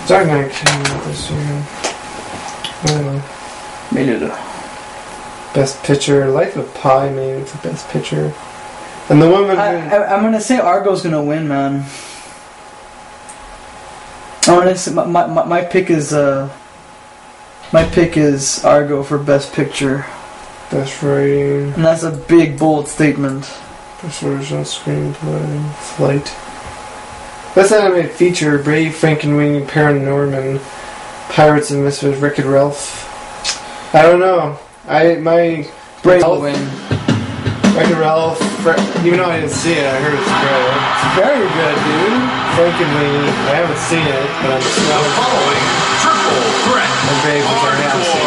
Dark Knight came out this year. I don't know. Me neither. Best Picture, Life of Pi maybe for Best Picture. And the woman I'm gonna say Argo's gonna win, man. I'm gonna say my pick is Argo for Best Picture. Best Writing. And that's a big, bold statement. Best Original Screenplay. Flight. Best Animated Feature, Brave, Frankenweenie, Paranorman, Pirates and Misfits, Wreck-It Ralph. I don't know. My Brave will win. Wreck-It Ralph, even though I didn't see it, I heard it's great. It's very good, dude. Frankenweenie, I haven't seen it, but I'm The following triple threat I'm Brave, which I have seen.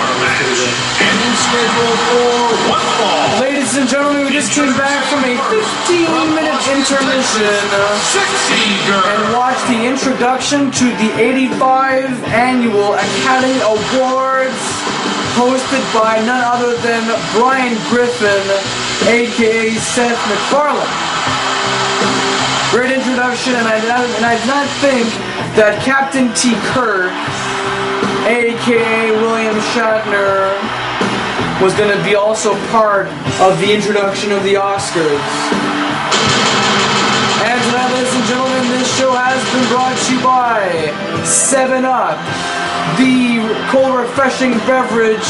ending schedule for one fall. Ladies and gentlemen, we just came back from a 15-minute intermission Sexy girl. and watched the introduction to the 85 Annual Academy Awards, hosted by none other than Brian Griffin, aka Seth MacFarlane. Great introduction, and I did not think that Captain T. Kirk, aka William Shatner, was going to be also part of the introduction of the Oscars. And tonight, ladies and gentlemen, this show has been brought to you by 7-Up, the cold refreshing beverage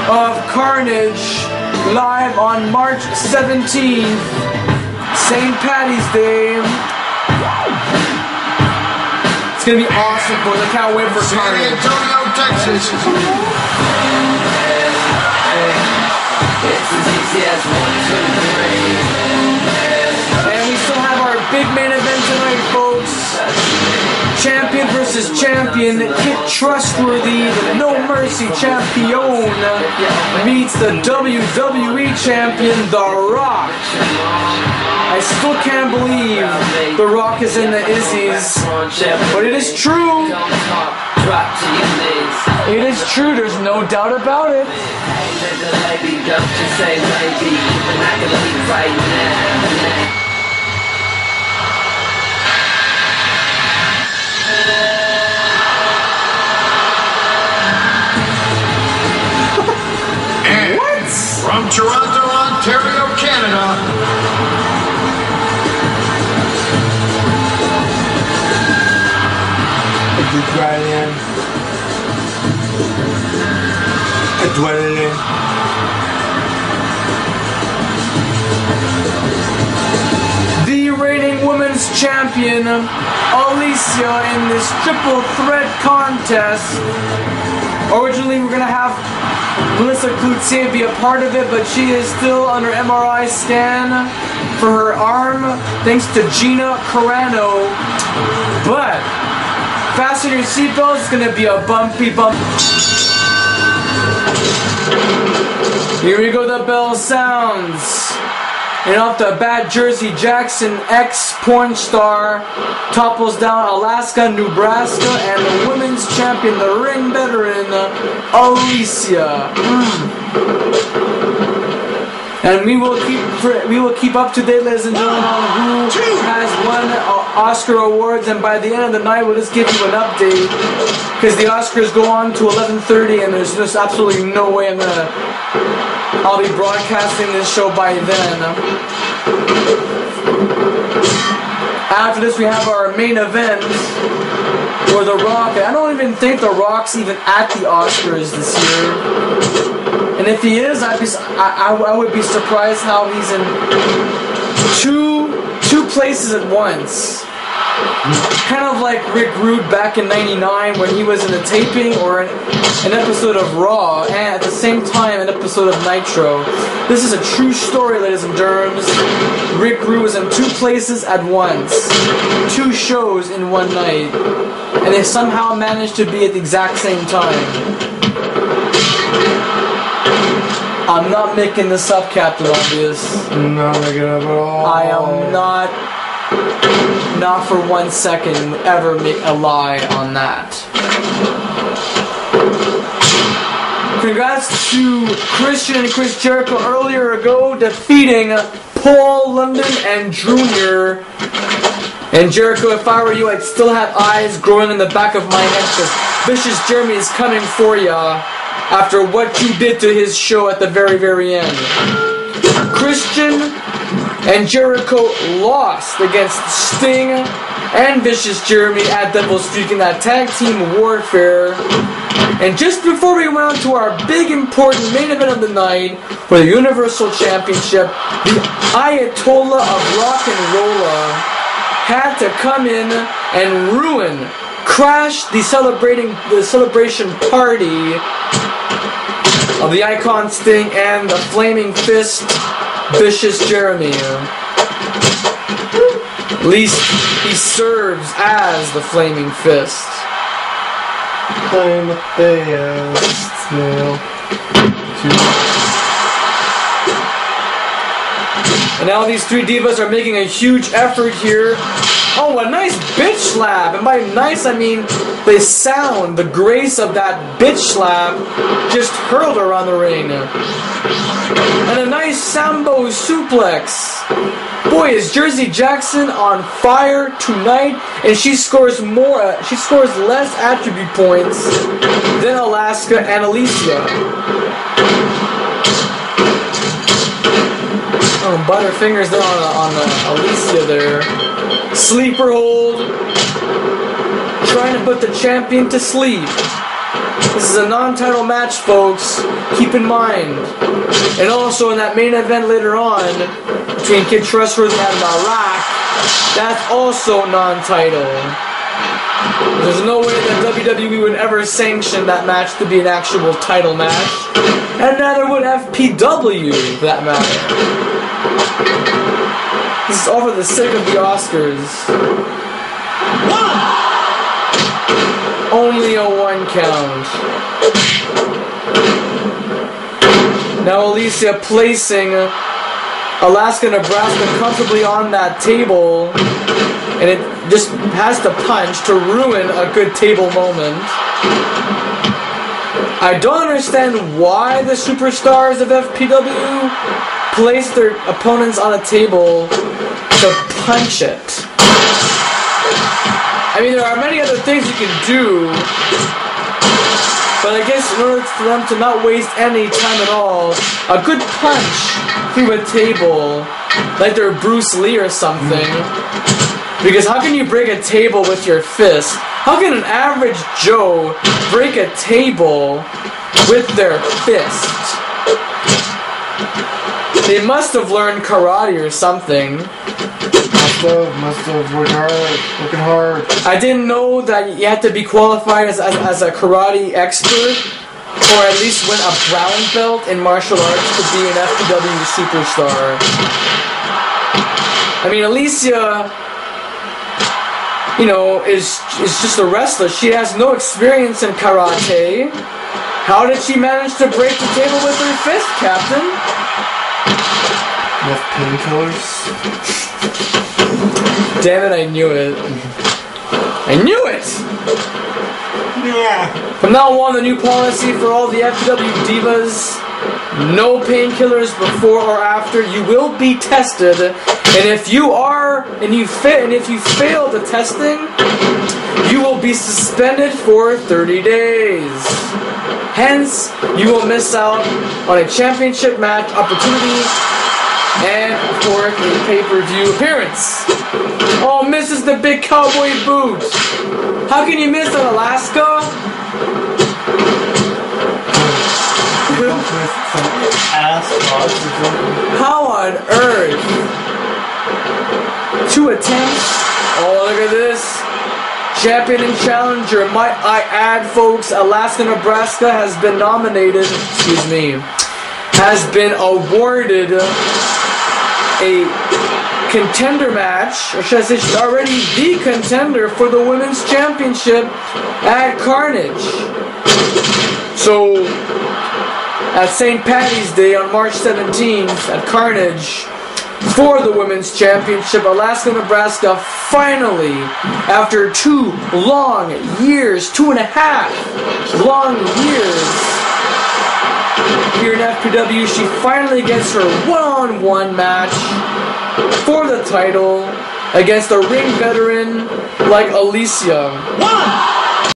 of Carnage, live on March 17th, St. Patty's Day. It's gonna be awesome, boys. I can't wait for San Carnage. Antonio, Texas. And we still have our big main event tonight, folks. Champion versus champion. Kit Trustworthy, the No Mercy champion, meets the WWE champion, The Rock. I still can't believe The Rock is in the Izzy's, but it is true. It is true, there's no doubt about it. And from Toronto, Ontario, Canada, The reigning women's champion, Alicia, in this triple threat contest. Originally, we're going to have Melissa Cloutier be a part of it, but she is still under MRI scan for her arm, thanks to Gina Carano. But fasten your seatbelts, it's going to be a bumpy bump. Here we go, the bell sounds. And off the bat, Jersey Jackson, ex-porn star, topples down Alaska, Nebraska, and the women's champion, the ring veteran, Alicia. And we will keep up to date, ladies and gentlemen, on who has won Oscar awards. And by the end of the night, we'll just give you an update, because the Oscars go on to 11:30, and there's just absolutely no way I'll be broadcasting this show by then. After this, we have our main event, where The Rock, I don't even think The Rock's even at the Oscars this year. And if he is, I would be surprised how he's in two places at once. Kind of like Rick Rude back in '99 when he was in a taping or an episode of Raw, and at the same time an episode of Nitro. This is a true story, ladies and germs. Rick Rude was in two places at once, two shows in one night, and they somehow managed to be at the exact same time. I'm not making this up, Captain Obvious. Not making it up at all. I am not for 1 second ever make a lie on that. Congrats to Christian and Chris Jericho earlier ago defeating Paul London and Jr. And Jericho, if I were you, I'd still have eyes growing in the back of my head because Vicious Jeremy is coming for ya after what you did to his show at the very, very end. Christian and Jericho lost against Sting and Vicious Jeremy at Devil's Streak in that tag team warfare. And just before we went on to our big important main event of the night for the Universal Championship, the Ayatollah of Rock and Rolla had to come in and crash the celebration party of the Icon Sting and the Flaming Fist Vicious Jeremy. At least he serves as the Flaming Fist. I'm the best now. And now these three divas are making a huge effort here. Oh, a nice bitch slap. And by nice, I mean the grace of that bitch slap just hurled around the ring. And a nice Sambo suplex. Boy, is Jersey Jackson on fire tonight, and she scores less attribute points than Alaska and Alicia. Oh, butterfingers there on Alicia there. Sleeper hold. Trying to put the champion to sleep. This is a non-title match, folks. Keep in mind. And also in that main event later on, between Kid Trustworthy and Barack, that's also non-title. There's no way that WWE would ever sanction that match to be an actual title match. And neither would FPW, for that matter. This is all for the sake of the Oscars. Only a 1 count. Now Alicia placing Alaska Nebraska comfortably on that table, and it just has to punch to ruin a good table moment. I don't understand why the superstars of FPW place their opponents on a table to punch it. I mean, there are many other things you can do, but I guess in order for them to not waste any time at all, a good punch through a table, like they're Bruce Lee or something. Because how can you break a table with your fist? How can an average Joe break a table with their fist? They must have learned karate or something. Must have working hard. I didn't know that you had to be qualified as a karate expert, or at least win a brown belt in martial arts to be an FPW superstar. I mean, Alicia, you know, is just a wrestler. She has no experience in karate. How did she manage to break the table with her fist, Captain? Enough painkillers? Damn it, I knew it. I knew it! Yeah. From now on, the new policy for all the FPW divas, no painkillers before or after. You will be tested, and if you fail the testing, you will be suspended for 30 days. Hence, you will miss out on a championship match opportunity and, of course, a pay-per-view appearance. Oh, misses the big cowboy boot. How can you miss an Alaska? How on earth? 2 attempts. Oh, look at this. Champion and challenger. Might I add, folks, Alaska Nebraska has been nominated, has been awarded a contender match, or should I say she's already the contender for the Women's Championship at Carnage. So, at St. Patty's Day on March 17th at Carnage, for the Women's Championship, Alaska Nebraska finally, after 2 long years, 2.5 long years, here in FPW, she finally gets her one-on-one match for the title against a ring veteran like Alicia. One.